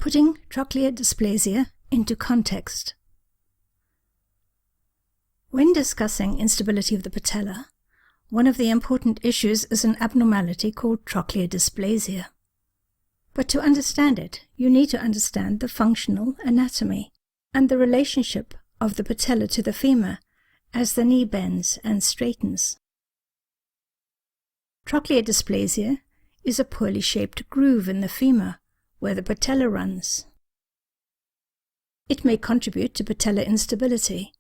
Putting trochlear dysplasia into context. When discussing instability of the patella, one of the important issues is an abnormality called trochlear dysplasia. But to understand it, you need to understand the functional anatomy and the relationship of the patella to the femur as the knee bends and straightens. Trochlear dysplasia is a poorly shaped groove in the femur where the patella runs. It may contribute to patellar instability,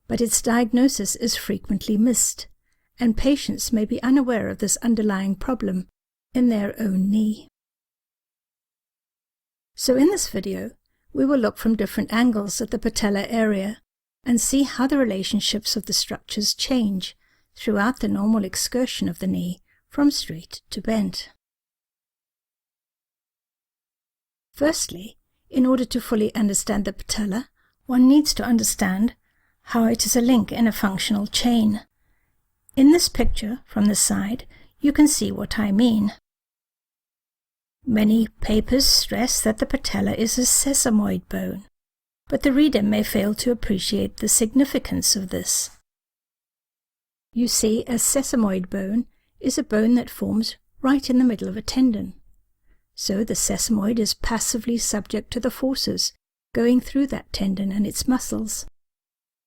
but its diagnosis is frequently missed, and patients may be unaware of this underlying problem in their own knee. So in this video, we will look from different angles at the patellar area and see how the relationships of the structures change throughout the normal excursion of the knee from straight to bent. Firstly, in order to fully understand the patella, one needs to understand how it is a link in a functional chain. In this picture from the side, you can see what I mean. Many papers stress that the patella is a sesamoid bone, but the reader may fail to appreciate the significance of this. You see, a sesamoid bone is a bone that forms right in the middle of a tendon. So the sesamoid is passively subject to the forces going through that tendon and its muscles,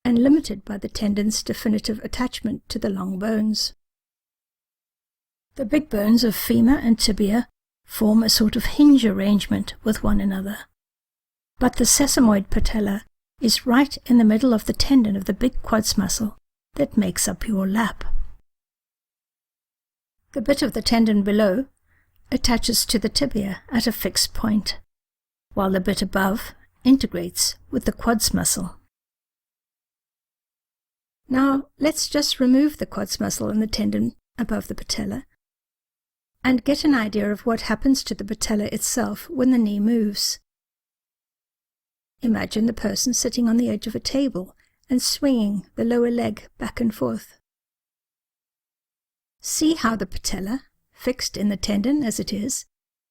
and limited by the tendon's definitive attachment to the long bones. The big bones of femur and tibia form a sort of hinge arrangement with one another, but the sesamoid patella is right in the middle of the tendon of the big quads muscle that makes up your lap. The bit of the tendon below attaches to the tibia at a fixed point, while the bit above integrates with the quads muscle. Now let's just remove the quads muscle and the tendon above the patella and get an idea of what happens to the patella itself when the knee moves. Imagine the person sitting on the edge of a table and swinging the lower leg back and forth. See how the patella, fixed in the tendon as it is,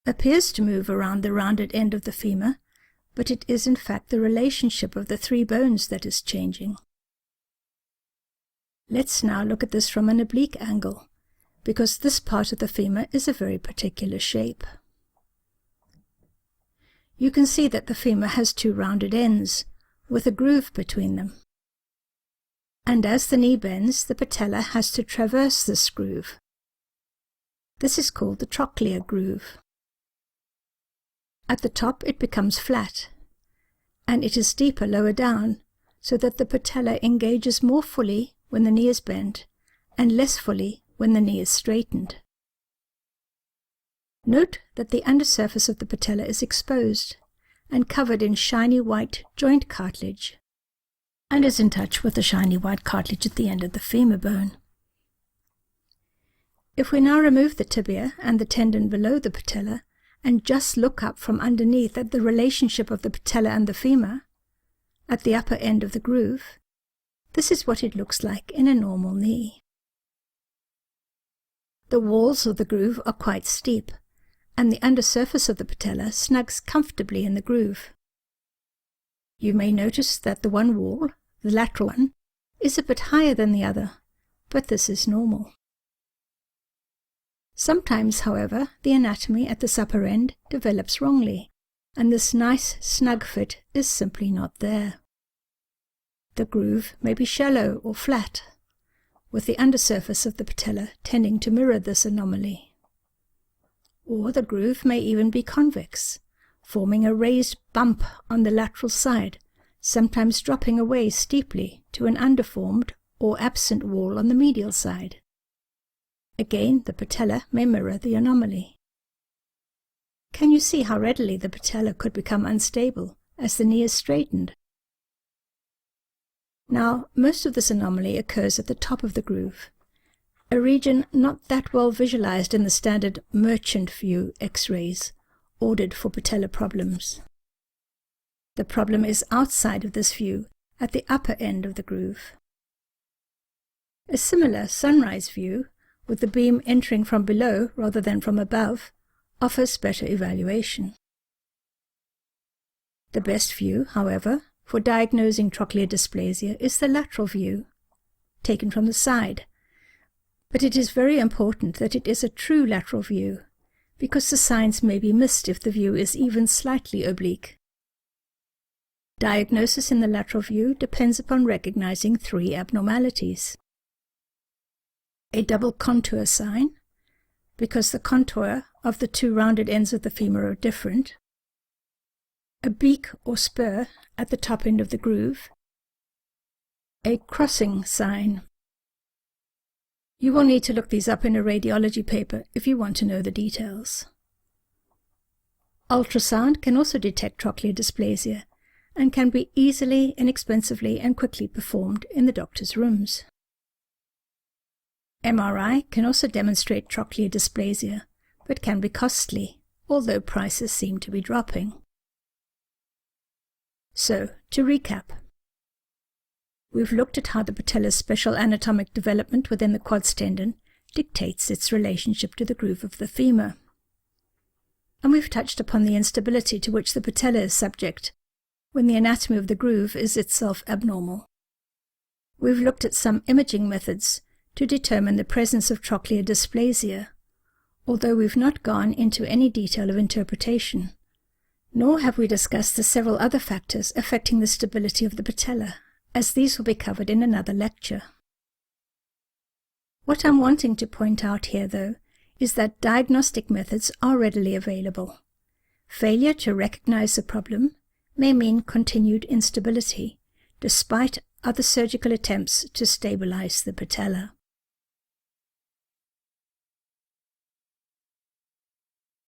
appears to move around the rounded end of the femur, but it is in fact the relationship of the three bones that is changing. Let's now look at this from an oblique angle, because this part of the femur is a very particular shape. You can see that the femur has two rounded ends, with a groove between them. And as the knee bends, the patella has to traverse this groove. This is called the trochlear groove. At the top it becomes flat, and it is deeper lower down, so that the patella engages more fully when the knee is bent, and less fully when the knee is straightened. Note that the undersurface of the patella is exposed and covered in shiny white joint cartilage, and is in touch with the shiny white cartilage at the end of the femur bone. If we now remove the tibia and the tendon below the patella and just look up from underneath at the relationship of the patella and the femur, at the upper end of the groove, this is what it looks like in a normal knee. The walls of the groove are quite steep, and the undersurface of the patella snugs comfortably in the groove. You may notice that the one wall, the lateral one, is a bit higher than the other, but this is normal. Sometimes, however, the anatomy at this upper end develops wrongly, and this nice snug fit is simply not there. The groove may be shallow or flat, with the undersurface of the patella tending to mirror this anomaly. Or the groove may even be convex, forming a raised bump on the lateral side, sometimes dropping away steeply to an underformed or absent wall on the medial side. Again, the patella may mirror the anomaly. Can you see how readily the patella could become unstable as the knee is straightened? Now, most of this anomaly occurs at the top of the groove, a region not that well visualized in the standard merchant view X-rays ordered for patellar problems. The problem is outside of this view, at the upper end of the groove. A similar sunrise view, with the beam entering from below rather than from above, offers better evaluation. The best view, however, for diagnosing trochlear dysplasia is the lateral view, taken from the side. But it is very important that it is a true lateral view, because the signs may be missed if the view is even slightly oblique. Diagnosis in the lateral view depends upon recognizing three abnormalities. A double contour sign, because the contour of the two rounded ends of the femur are different. A beak or spur at the top end of the groove. A crossing sign. You will need to look these up in a radiology paper if you want to know the details. Ultrasound can also detect trochlear dysplasia and can be easily, inexpensively and quickly performed in the doctor's rooms. MRI can also demonstrate trochlear dysplasia, but can be costly, although prices seem to be dropping. So, to recap. We've looked at how the patella's special anatomic development within the quads tendon dictates its relationship to the groove of the femur. And we've touched upon the instability to which the patella is subject when the anatomy of the groove is itself abnormal. We've looked at some imaging methods to determine the presence of trochlear dysplasia, although we've not gone into any detail of interpretation, nor have we discussed the several other factors affecting the stability of the patella, as these will be covered in another lecture. What I'm wanting to point out here, though, is that diagnostic methods are readily available. Failure to recognize the problem may mean continued instability, despite other surgical attempts to stabilize the patella.